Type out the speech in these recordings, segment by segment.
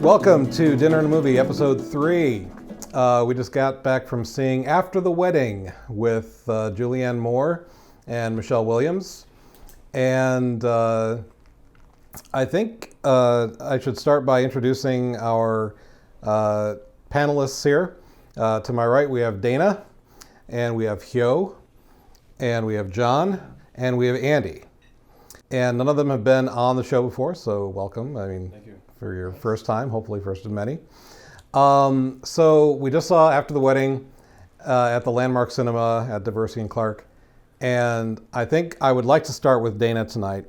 Welcome to Dinner and a Movie, Episode 3. We just got back from seeing After the Wedding with Julianne Moore and Michelle Williams. And I think I should start by introducing our panelists here. To my right, we have Dana, and we have Hyo, and we have John, and we have Andy. And none of them have been on the show before, so welcome. Thank you. For your first time, hopefully first of many. So we just saw After the Wedding at the Landmark Cinema at Diversity and Clark. And I think I would like to start with Dana tonight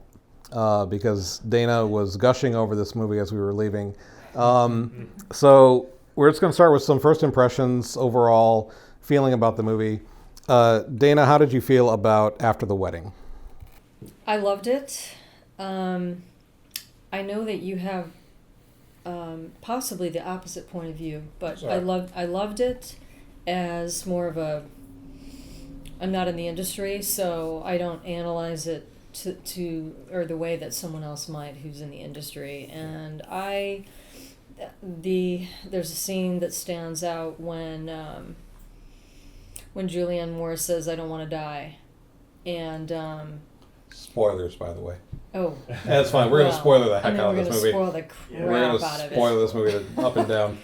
because Dana was gushing over this movie as we were leaving. So we're just going to start with some first impressions, overall feeling about the movie. Dana, how did you feel about After the Wedding? I loved it. I know that you have possibly the opposite point of view, but Sorry. I loved it as more of a. I'm not in the industry, so I don't analyze it to or the way that someone else might who's in the industry. And there's a scene that stands out when Julianne Moore says, "I don't want to die," and. Spoilers, by the way. Oh. That's fine. We're going to spoiler the heck out of this movie. We're going to spoil the crap We're going out to of spoil this movie up and down.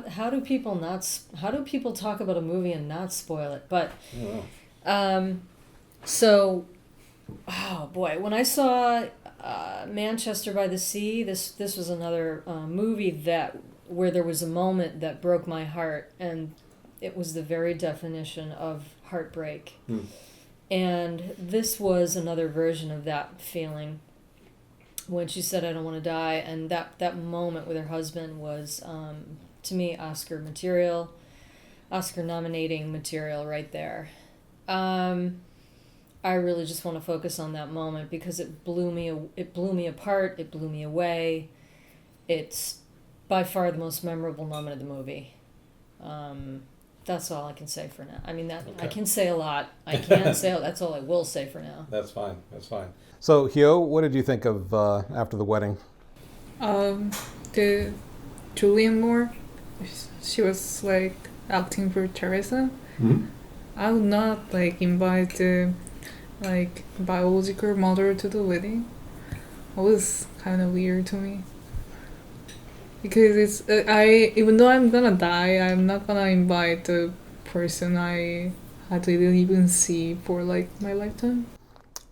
How do people talk about a movie and not spoil it? But so, oh boy, when I saw Manchester by the Sea, this was another movie where there was a moment that broke my heart, and it was the very definition of heartbreak. And this was another version of that feeling when she said, "I don't want to die." And that moment with her husband was, to me, Oscar nominating material right there. I really just want to focus on that moment because it blew me apart. It blew me away. It's by far the most memorable moment of the movie. That's all I can say for now. I mean, okay. I can say a lot. I can't say. That's all I will say for now. That's fine. So, Hyo, what did you think of After the Wedding? The Julianne Moore, she was like acting for Teresa. Mm-hmm. I would not invite the biological mother to the wedding. It was kind of weird to me. Because even though I'm gonna die, I'm not gonna invite the person I didn't even see for my lifetime.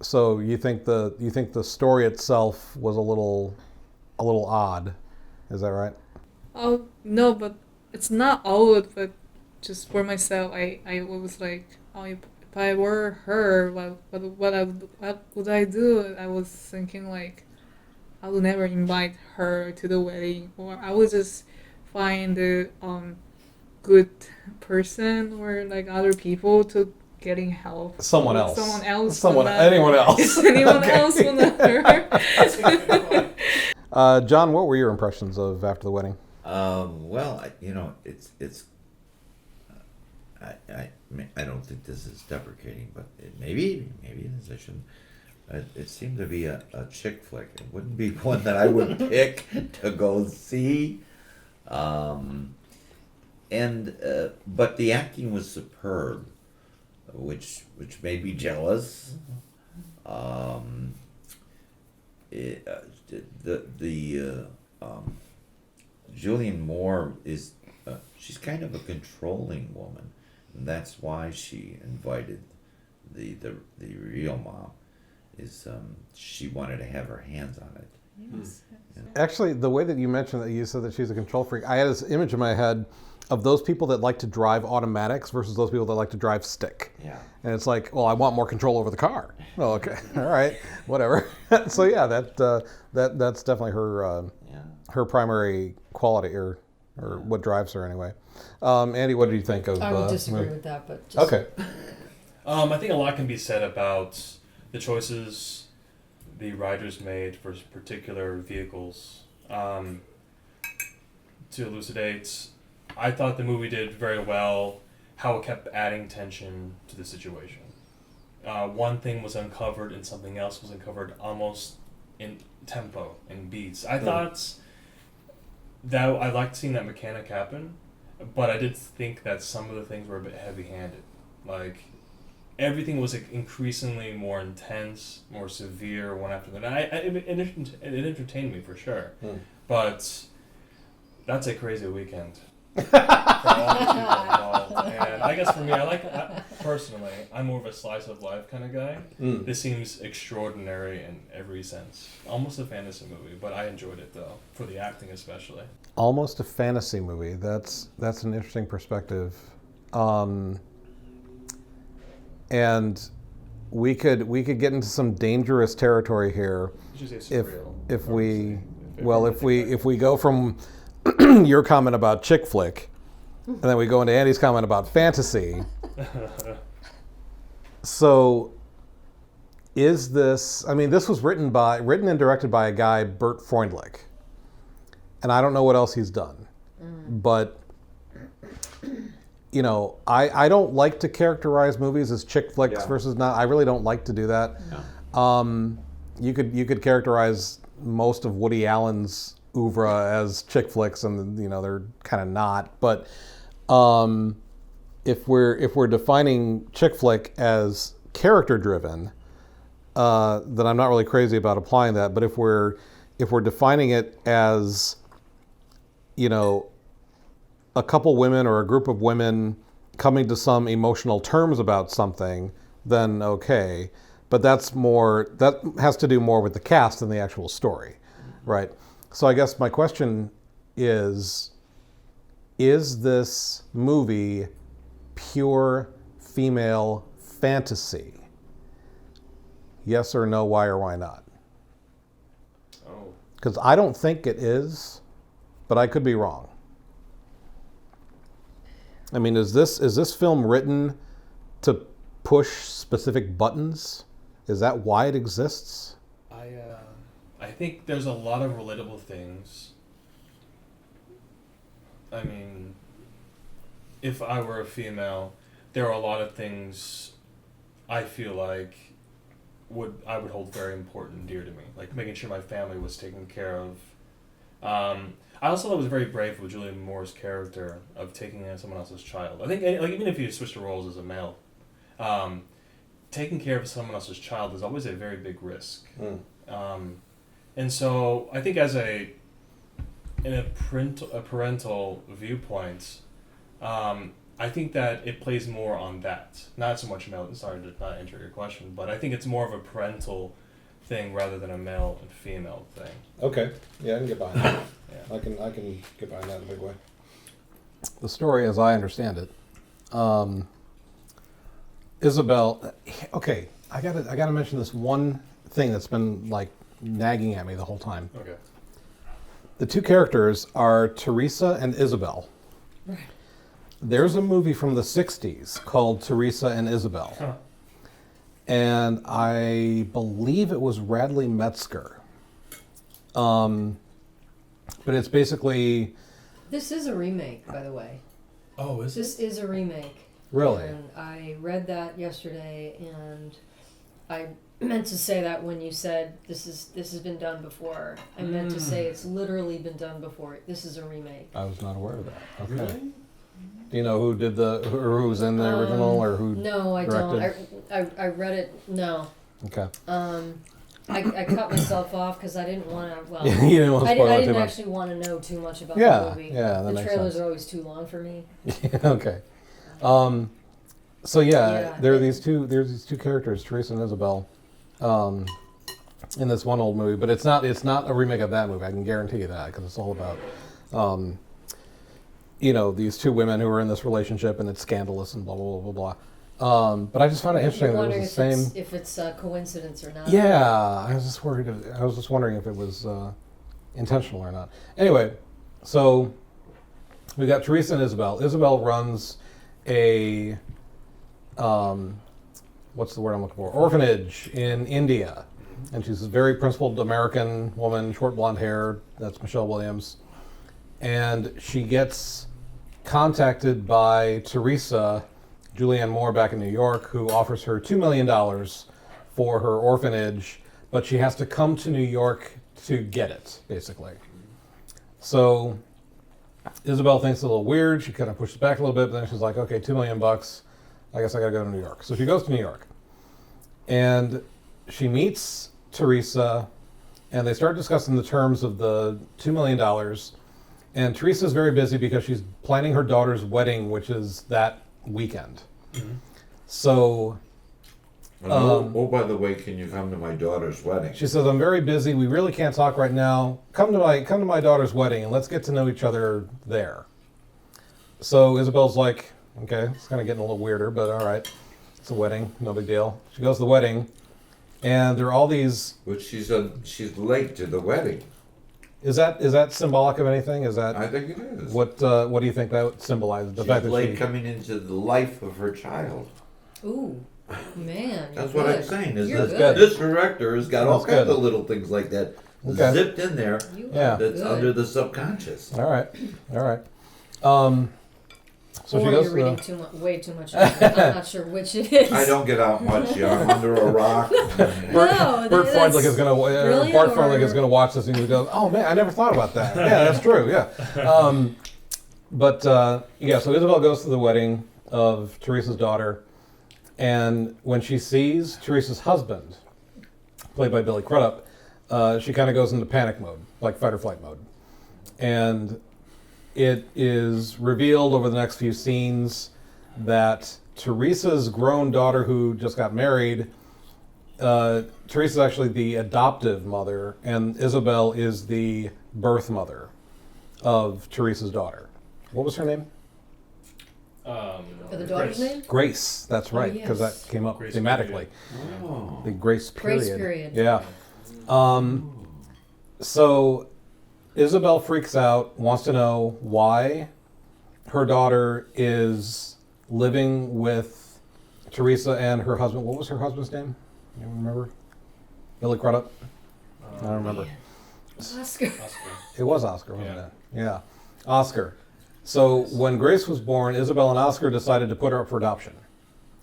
So you think the story itself was a little odd, is that right? Oh no, but it's not odd. But just for myself, I was like, oh, if I were her, what would I do? I was thinking I would never invite her to the wedding, or I would just find a good person or other people to getting help. Anyone else. Anyone else will not her. John, what were your impressions of After the Wedding? Well, it's. I don't think this is deprecating, but maybe it is. I shouldn't. It seemed to be a chick flick. It wouldn't be one that I would pick to go see. But the acting was superb, which made me jealous. Julianne Moore is she's kind of a controlling woman, and that's why she invited the real mom. She wanted to have her hands on it. Yes. Actually, the way that you mentioned that you said that she's a control freak, I had this image in my head of those people that like to drive automatics versus those people that like to drive stick. Yeah. And it's like, well, I want more control over the car. Oh, okay, all right, whatever. So yeah, that's definitely her primary quality or what drives her anyway. Andy, what did you think of? I would disagree with that, but okay. I think a lot can be said about the choices the writers made for particular vehicles. To elucidate, I thought the movie did very well how it kept adding tension to the situation. One thing was uncovered and something else was uncovered almost in tempo and beats. I thought that I liked seeing that mechanic happen, but I did think that some of the things were a bit heavy-handed. Like, everything was increasingly more intense, more severe one after the other. It entertained me for sure, but that's a crazy weekend for all the people involved. And I guess for me, personally, I'm more of a slice of life kind of guy. This seems extraordinary in every sense, almost a fantasy movie, but I enjoyed it though, for the acting especially. Almost a fantasy movie. That's an interesting perspective. And we could get into some dangerous territory here if we go from your comment about chick flick, and then we go into Andy's comment about fantasy. So, is this? I mean, this was written and directed by a guy, Bert Freundlich, and I don't know what else he's done, but. You know, I don't like to characterize movies as chick flicks versus not. I really don't like to do that. Yeah. You could characterize most of Woody Allen's oeuvre as chick flicks, and you know they're kind of not. But if we're defining chick flick as character driven, then I'm not really crazy about applying that. But if we're defining it as, you know, a couple women or a group of women coming to some emotional terms about something, then okay. But that has to do more with the cast than the actual story, right? So I guess my question is this movie pure female fantasy? Yes or no, why or why not? Oh. Because I don't think it is, but I could be wrong. I mean, is this film written to push specific buttons? Is that why it exists? I think there's a lot of relatable things. I mean, if I were a female, there are a lot of things I feel like I would hold very important and dear to me, like making sure my family was taken care of. I also thought it was very brave with Julianne Moore's character of taking in someone else's child. I think, like, even if you switch the roles as a male, taking care of someone else's child is always a very big risk. And so I think in a parental viewpoint, I think that it plays more on that. Not so much male. Sorry to not answer your question, but I think it's more of a parental thing rather than a male and female thing. Okay, yeah, I can get behind that. Yeah. I can get behind that in a big way. The story, as I understand it, Isabel. Okay, I gotta mention this one thing that's been like nagging at me the whole time. Okay. The two characters are Teresa and Isabel. Right. There's a movie from the 60s called Teresa and Isabel. Huh. And I believe it was Radley Metzger. But it's basically... This is a remake, by the way. Oh, is This is a remake. Really? And I read that yesterday, and I meant to say that when you said this has been done before. I meant to say it's literally been done before. This is a remake. I was not aware of that. Okay. Really? Do you know who did who was in the original, or who? No, I directed? don't. I read it. No. Okay. I cut myself off because I didn't want to. Well, You didn't want to spoil I it too didn't much. actually want to know too much about Yeah, the movie. yeah, that the makes trailers sense. are always too long for me. Okay. So Yeah, there are these two characters, Teresa and Isabel, in this one old movie, but it's not a remake of that movie. I can guarantee you that, because it's all about these two women who are in this relationship, and it's scandalous and blah blah blah blah blah. But I just found it interesting that it was the same. If it's a coincidence or not. Yeah, I was just worried. I was just wondering if it was intentional or not. Anyway, so we got Teresa and Isabel. Isabel runs a what's the word I'm looking for? Orphanage in India, and she's a very principled American woman, short blonde hair. That's Michelle Williams, and she gets contacted by Teresa, Julianne Moore back in New York, who offers her $2 million for her orphanage, but she has to come to New York to get it, basically. So Isabel thinks it's a little weird. She kind of pushes back a little bit, but then she's like, okay, $2 million. I guess I gotta go to New York. So she goes to New York. And she meets Teresa, and they start discussing the terms of the $2 million. And Teresa's very busy because she's planning her daughter's wedding, which is that weekend. Mhm. So oh, by the way, can you come to my daughter's wedding? she says, I'm very busy. We really can't talk right now. Come to my daughter's wedding and let's get to know each other there. So Isabel's like, okay, it's kind of getting a little weirder, but all right. It's a wedding, no big deal. She goes to the wedding, and there are all these. But she's late to the wedding. Is that symbolic of anything? Is that I think it is. what do you think that symbolizes? The She's fact that late she coming into the life of her child. Ooh, man. That's you're what I'm good. saying. Is You're this, good. this director has got all That's kinds good. of little things like that Okay. zipped in there You Yeah. are that's good. under the subconscious. all right. So or she goes you're to reading way too much. Of it. I'm not sure which it is. I don't get out much. I'm under a rock. No, Bert that's Freundlich is gonna brilliant, Bart or- Freundlich is gonna watch this and he goes, oh man, I never thought about that. Yeah, that's true. Yeah. So Isabel goes to the wedding of Teresa's daughter, and when she sees Teresa's husband, played by Billy Crudup, she kind of goes into panic mode, like fight or flight mode, and it is revealed over the next few scenes that Teresa's grown daughter, who just got married, Teresa's actually the adoptive mother, and Isabel is the birth mother of Teresa's daughter. What was her name? For the daughter's Grace. name? Grace. That's Oh, right, because yes. that came up Grace thematically. Oh. The grace period. Grace period. Yeah. So Isabel freaks out, wants to know why her daughter is living with Teresa and her husband. What was her husband's name? You remember? Billy Crudup? I don't remember. Oscar. Oscar. It was Oscar, wasn't Yeah. it? Yeah. Oscar. So when Grace was born, Isabel and Oscar decided to put her up for adoption.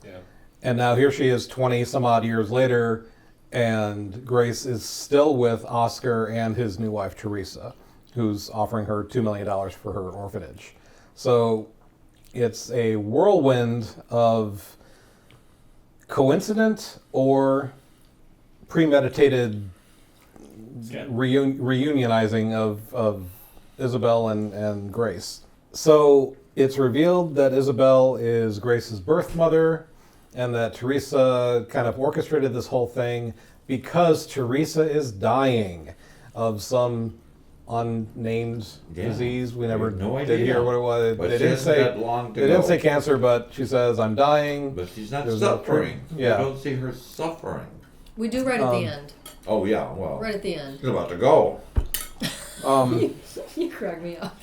Yeah. And now here she is 20 some odd years later, and Grace is still with Oscar and his new wife, Teresa, who's offering her $2 million for her orphanage. So it's a whirlwind of coincident or premeditated Yeah. reunionizing of Isabel and Grace. So it's revealed that Isabel is Grace's birth mother and that Teresa kind of orchestrated this whole thing because Teresa is dying of some unnamed Yeah. disease. We We never have no did idea. hear what it was. But They she didn't hasn't say got long to they didn't go. say cancer, but she says I'm dying. But she's not There's no suffering. proof. Yeah. You don't see her suffering. We do right at the end. Oh, yeah, well, Right at the end. she's about to go. You crack me up.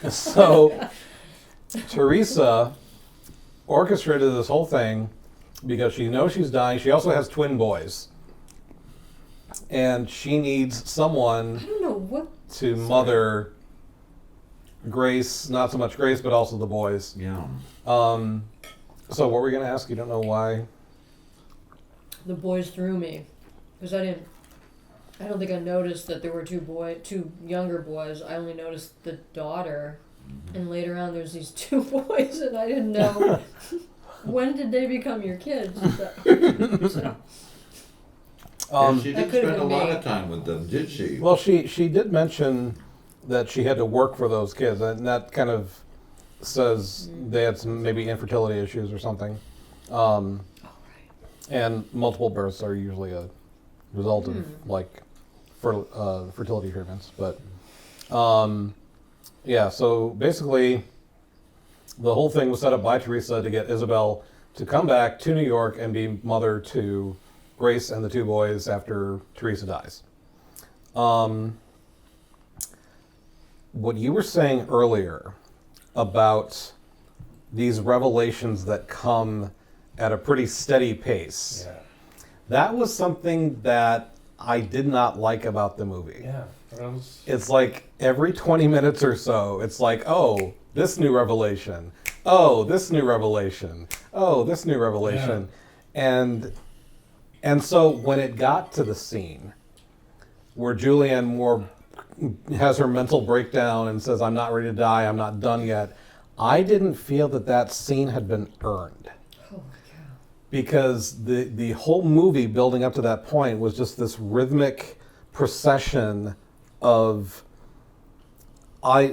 So Teresa orchestrated this whole thing because she knows she's dying. She also has twin boys. And she needs someone I don't know what. to mother Grace, not so much Grace, but also the boys. Yeah. So what were you going to ask? You don't know why? The boys threw me because I don't think I noticed that there were two younger boys. I only noticed the daughter, and later on there's these two boys, and I didn't know when did they become your kids. So, And she That didn't could've spend a been lot me. of time with them, did she? Well, she did mention that she had to work for those kids, and that kind of says they had some maybe infertility issues or something. And multiple births are usually a result of like fertility treatments. But yeah, so basically the whole thing was set up by Teresa to get Isabel to come back to New York and be mother to Grace and the two boys after Teresa dies. What you were saying earlier about these revelations that come at a pretty steady pace, Yeah. that was something that I did not like about the movie. Yeah. That was. It's like every 20 minutes or so, it's like, oh, this new revelation. Oh, this new revelation. Oh, this new revelation. And so when it got to the scene where Julianne Moore has her mental breakdown and says, I'm not ready to die, I'm not done yet, I didn't feel that scene had been earned. Holy cow. Because the whole movie building up to that point was just this rhythmic procession of, I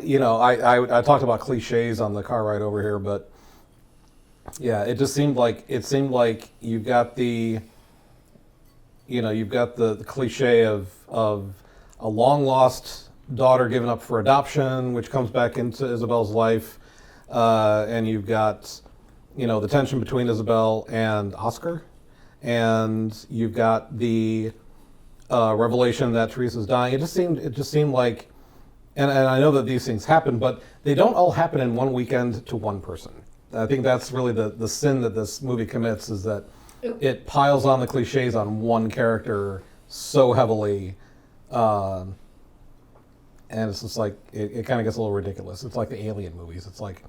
talked about cliches on the car ride over here, but yeah, it seemed like you've got the cliche of a long lost daughter given up for adoption, which comes back into Isabel's life, and you've got the tension between Isabel and Oscar, and you've got the revelation that Teresa's dying. It just seemed like, and I know that these things happen, but they don't all happen in one weekend to one person. I think that's really the sin that this movie commits, is that it piles on the cliches on one character so heavily, and it's just like it kind of gets a little ridiculous. It's like the Alien movies. It's like,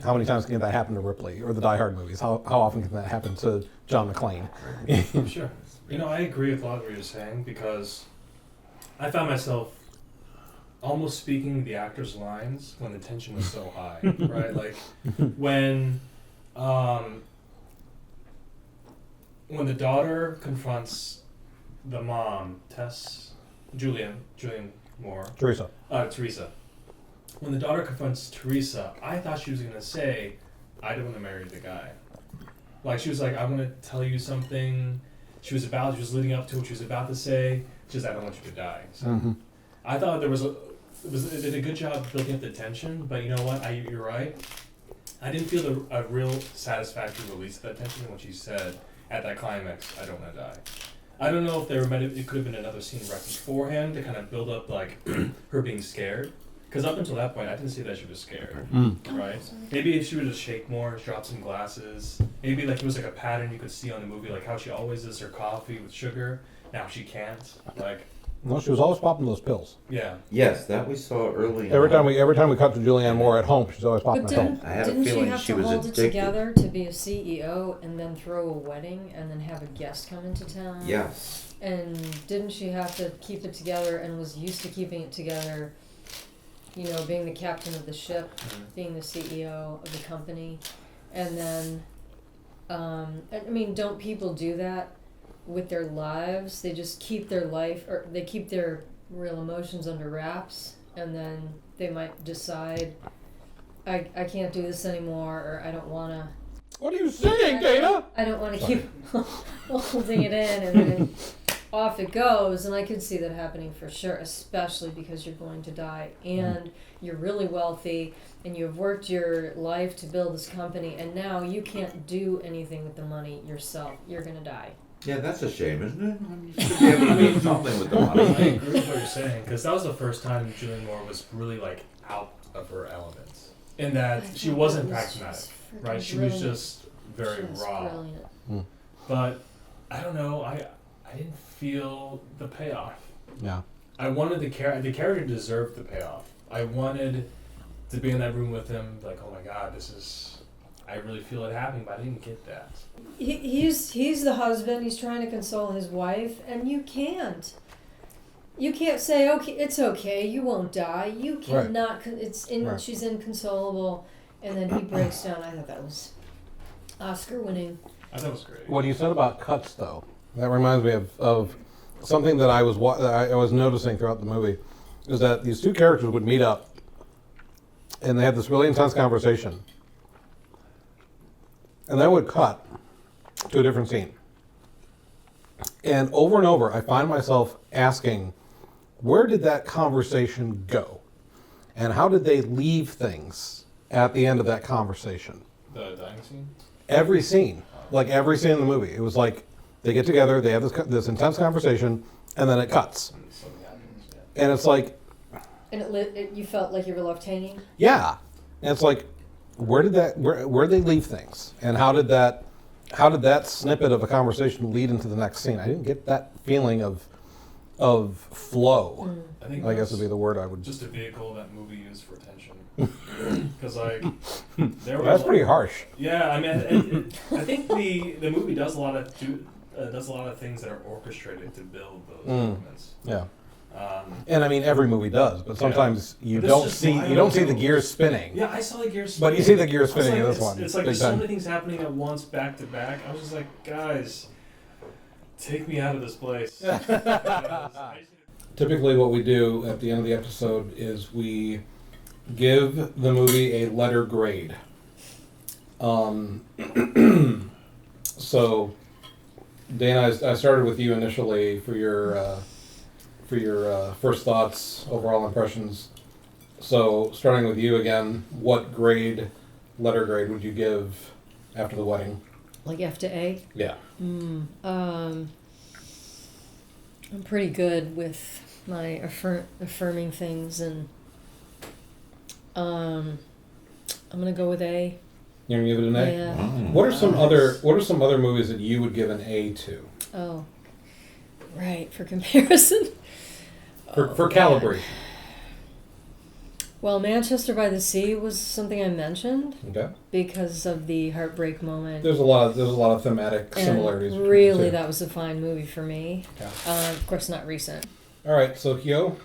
how many times can that happen to Ripley? Or the Die Hard movies? How often can that happen to John McClane? Sure. I agree with a lot of what you're saying, because I found myself almost speaking the actor's lines when the tension was so high, right? Like when the daughter confronts the mom, Julianne Moore. Teresa. Teresa. When the daughter confronts Teresa, I thought she was going to say, I don't want to marry the guy. Like, she was like, I want to tell you something. She was leading up to what she was about to say. She was, I don't want you to die. So I thought it did a good job building up the tension, but you know what? You're right. I didn't feel a real satisfactory release of that tension when she said at that climax, I don't want to die. I don't know if it could have been another scene right beforehand to kind of build up like her being scared. Because up until that point, I didn't see that she was scared, right? Maybe if she would just shake more, drop some glasses. Maybe like it was like a pattern you could see on the movie, like how she always does her coffee with sugar. Now she can't. Like, no, she was always popping those pills. Yeah. Yes, that we saw early. Every time we cut to Julianne Moore at home, she's always popping But the pill. I had a didn't she feeling have she to was hold it addicted. together to be a CEO and then throw a wedding and then have a guest come into town? Yes. And didn't she have to keep it together and was used to keeping it together, being the captain of the ship, being the CEO of the company? And then, don't people do that with their lives? They just keep their life, or they keep their real emotions under wraps, and then they might decide, I can't do this anymore, or I don't want to. What are you saying, Dana? I don't want to keep holding it in, and then off it goes. And I could see that happening for sure, especially because you're going to die and you're really wealthy and you've worked your life to build this company, and now you can't do anything with the money yourself. You're going to die. Yeah, that's a shame, isn't it? You should be able to do something with the I money. agree with what you're saying, because that was the first time Julianne Moore was really like out of her element, in that she wasn't pragmatic, right? She was just very raw. Brilliant. But I don't know. I didn't feel the payoff. Yeah. I wanted the character deserved the payoff. I wanted to be in that room with him, like, oh my God, I really feel it happening, but I didn't get that. He's the husband. He's trying to console his wife, and you can't. You can't say, okay, it's okay, you won't die. You cannot. Right. She's inconsolable, and then he breaks down. I thought that was Oscar winning. I thought it was great. What you said about cuts, though, that reminds me of something that I was noticing throughout the movie, is that these two characters would meet up, and they had this really intense conversation, and then would cut to a different scene. And over, I find myself asking, where did that conversation go? And how did they leave things at the end of that conversation? The dining scene? Every scene. Like every scene in the movie. It was like they get together, they have this intense conversation, and then it cuts. Something happens, yeah. And it's like... And you felt like you were left hanging? Yeah. And it's like, where did they leave things? And how did that snippet of a conversation lead into the next scene? I didn't get that feeling of of flow. I think I guess that's would be the word I would. just a vehicle that movie used for attention. Because like, there was That's pretty harsh. Yeah, I mean, I think the movie does a lot of things that are orchestrated to build those elements. Yeah. And I mean, every movie does, but sometimes you But this don't is see why I you don't don't see the do- gears spinning. Yeah, I saw the gears But spinning. you see the gears I was spinning in like, this one. It's like big there's so time. many things happening at once, back to back. I was just like, guys, take me out of this place. Typically, what we do at the end of the episode is we give the movie a letter grade. So, Dana, I started with you initially for your first thoughts, overall impressions. So, starting with you again, what letter grade would you give After the Wedding? Like F to A? Yeah. I'm pretty good with my affirming things, and I'm gonna go with A. You're gonna give it an A? Yeah. What are some other movies that you would give an A to? Oh, right. For comparison. For calibration. Well, Manchester by the Sea was something I mentioned Okay. because of the heartbreak moment. There's a lot of thematic And similarities. between the really, two. that was a fine movie for me. Yeah. Of course, not recent. All right, so Hyo,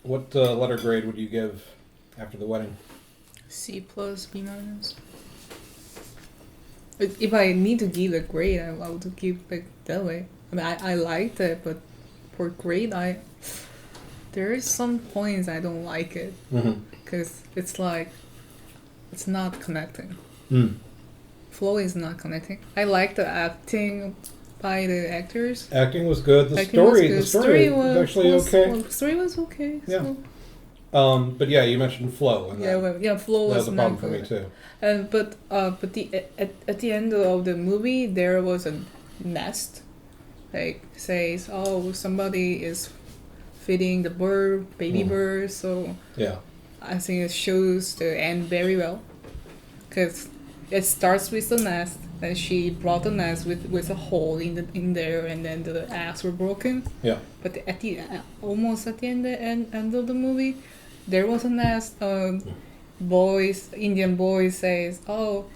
what letter grade would you give After the Wedding? C plus, B minus. If I need to give a grade, I would give like that way. I mean, I liked it, but for grade, there is some points I don't like it Mm-hmm. because it's like it's not connecting. Mm. Flow is not connecting. I like the acting by the actors. Acting was good. The Acting was story good. was actually okay. Well, story was okay. Yeah. So. But yeah, you mentioned flow. And Yeah, flow that was was a not problem for me good. too. And but at the end of the movie, there was a nest, like says, oh, somebody is feeding the baby bird. So Yeah. I think it shows the end very well, because it starts with the nest. Then she brought the nest with a hole in there, and then the eggs were broken. Yeah. But at the almost at the end of the movie, there was a nest. Indian boy says, "Oh,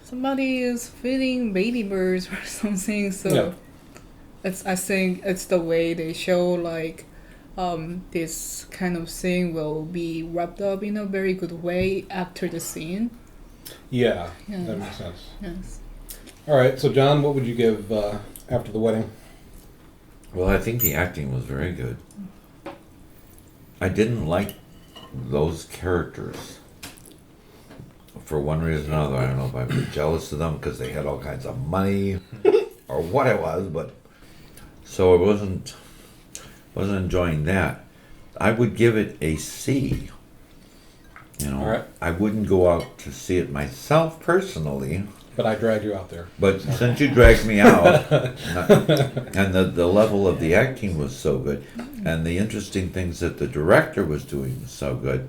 somebody is feeding baby birds or something." So, Yeah. I think it's the way they show like, this kind of thing will be wrapped up in a very good way after the scene. Yeah, Yeah. that makes sense. Yes. All right, so John, what would you give After the Wedding? Well, I think the acting was very good. I didn't like those characters for one reason or another. I don't know if I was jealous of them because they had all kinds of money or what it was, but so I wasn't enjoying that. I would give it a C. You know, All right. I wouldn't go out to see it myself personally. But I dragged you out there. But since you dragged me out, and the level of the acting was so good, and the interesting things that the director was doing was so good,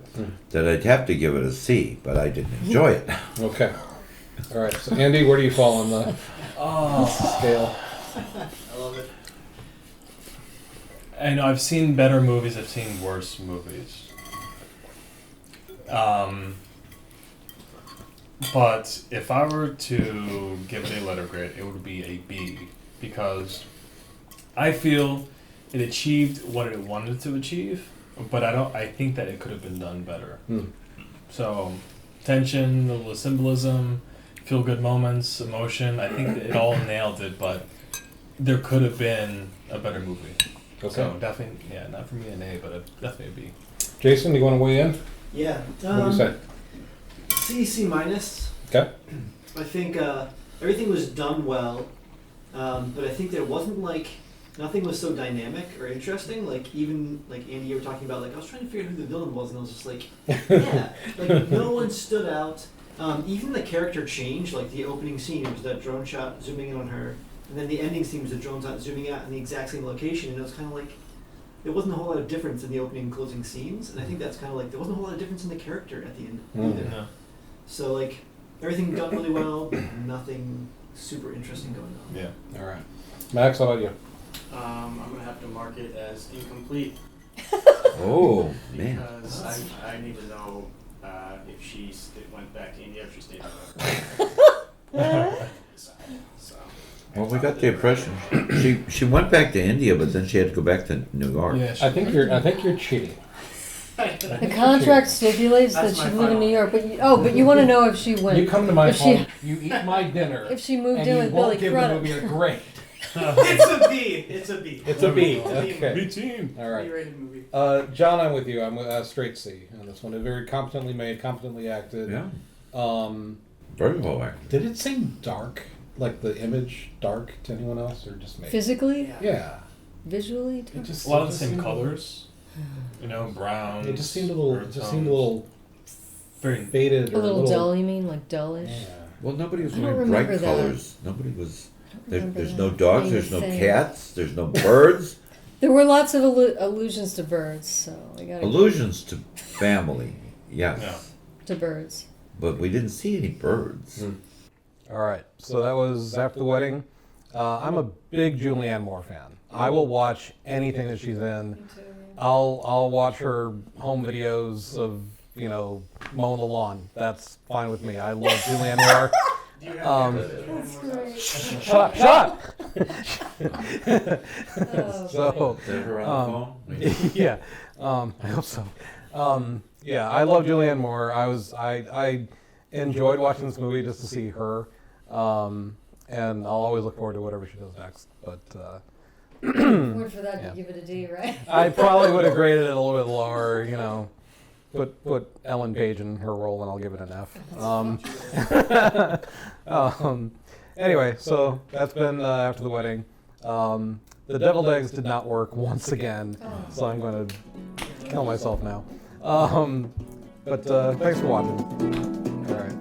that I'd have to give it a C, but I didn't enjoy it. Okay. All right, so Andy, where do you fall on the scale? I love it. I know I've seen better movies. I've seen worse movies. But if I were to give it a letter grade, it would be a B, because I feel it achieved what it wanted to achieve, but I think that it could have been done better. So, tension, the symbolism, feel good moments, emotion, I think that it all nailed it, but there could have been a better movie. Okay. So definitely, not for me an A, but definitely a B. Jason, do you want to weigh in? Yeah. What do you say? C minus. Okay. I think everything was done well, but I think there wasn't nothing was so dynamic or interesting. Like even like Andy, you were talking about, like I was trying to figure out who the villain was, and I was just like, yeah, like no one stood out. Even the character change, like the opening scene, it was that drone shot zooming in on her, and then the ending scene was the drone shot zooming out in the exact same location, and it was kind of like there wasn't a whole lot of difference in the opening and closing scenes, and I think that's kind of like there wasn't a whole lot of difference in the character at the end either. No. So like everything done really well, but nothing super interesting going on. Yeah. All right. Max, how about you? I'm gonna have to mark it as incomplete Oh man. because I need to know if she went back to India or if she stayed So. Well, we got the impression she went back to India, but then she had to go back to New York. I think you're cheating. The contract stipulates that That's she my live in final- New York, but you want to know if she went. You come to my if she- home, you eat my dinner, If she moved and in you with won't Billy give the Crudup. movie a grade. It's a B. It's a B. It's a B. B. Okay. B-team. All right. B-rated movie. John, I'm with you. I'm straight C on this one. It's very competently made, competently acted. Yeah. Um, Very well acted. did it seem dark, like the image dark to anyone else, or just me? Physically, Yeah. visually, It just A lot of the just same seemed- colors. You know, brown. It just seemed a little. It just seemed a little very. faded. a or little dull. You mean like dullish? Yeah. Well, nobody was I don't wearing bright remember that. colors. Nobody was. remember There's that no dogs. being There's a no thing. cats. There's no birds. There were lots of allusions to birds, so we got Allusions to family, yes, Yeah. to birds. but we didn't see any birds. All right. So that was After the Wedding. I'm a big Julianne Moore fan. I will watch anything that she's in. I'll watch her home videos of mowing the lawn. That's fine with me. I love Julianne Moore. Do you have Shut up! So Is that her on the phone? yeah, I hope so. Yeah, I love Julianne Moore. I enjoyed watching this movie just to see her, and I'll always look forward to whatever she does next. But Word for that, Yeah. you give it a D, right? I probably would have graded it a little bit lower. Put Ellen Page in her role, and I'll give it an F. Anyway, so that's been After the Wedding. The deviled eggs did not work once again, so I'm going to kill myself now. But thanks for watching. All right.